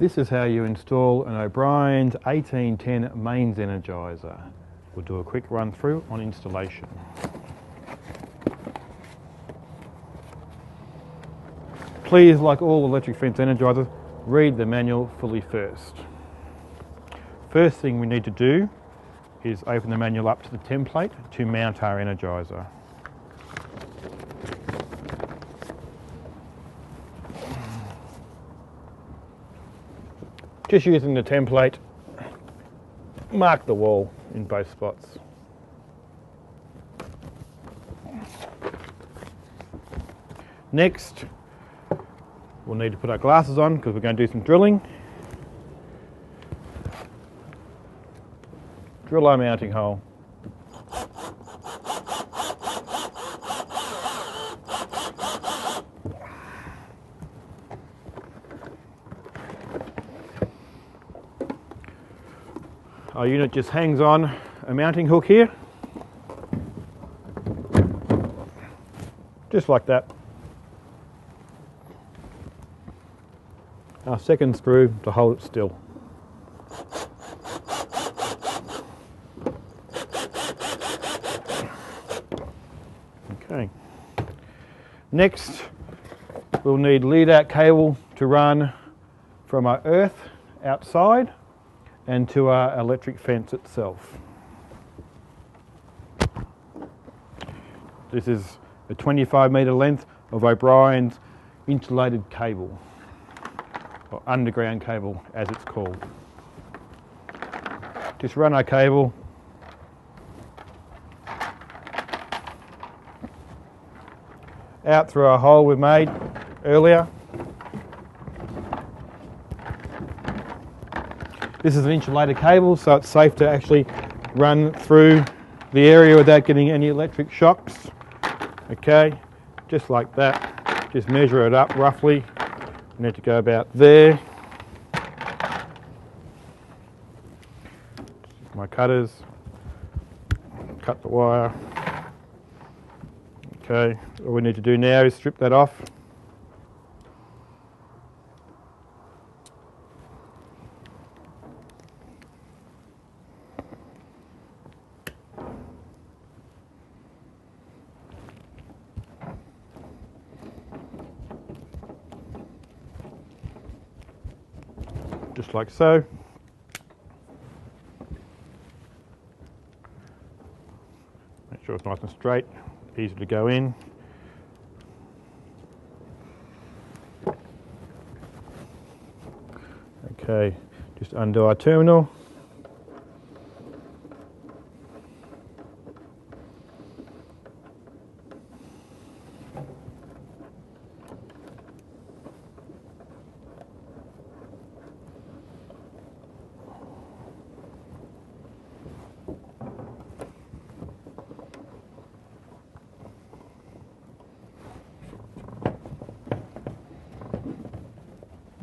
This is how you install an O'Brien's 1810 mains Energiser. We'll do a quick run through on installation. Please, like all electric fence Energizers, read the manual fully first. First thing we need to do is open the manual up to the template to mount our Energiser. Just using the template, mark the wall in both spots. Next, we'll need to put our glasses on because we're going to do some drilling. Drill our mounting hole. Our unit just hangs on a mounting hook here, just like that. Our second screw to hold it still. Okay. Next, we'll need lead-out cable to run from our earth outside and to our electric fence itself. This is a 25-metre length of O'Brien's insulated cable, or underground cable as it's called. Just run our cable out through our hole we made earlier. This is an insulated cable, so it's safe to actually run through the area without getting any electric shocks. Okay, just like that. Just measure it up roughly. We need to go about there. My cutters, cut the wire. Okay, all we need to do now is strip that off. Just like so. Make sure it's nice and straight, easy to go in. Okay, just undo our terminal.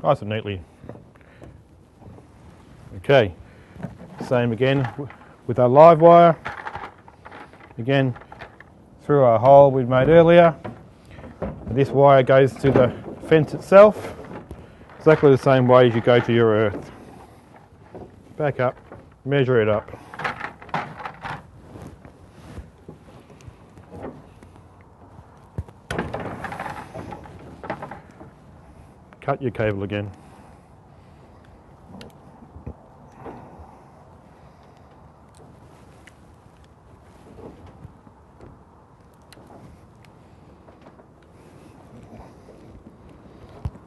Nice and neatly. Okay, same again with our live wire. Again, through our hole we made earlier. This wire goes to the fence itself, exactly the same way as you go to your earth. Back up, measure it up. Cut your cable again.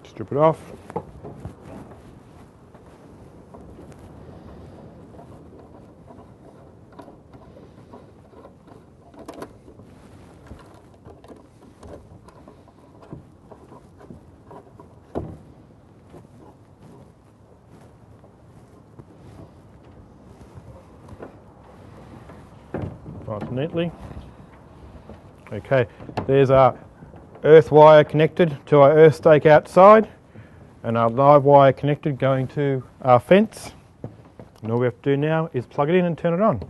Strip it off. Nice and neatly. Okay, there's our earth wire connected to our earth stake outside and our live wire connected going to our fence. And all we have to do now is plug it in and turn it on.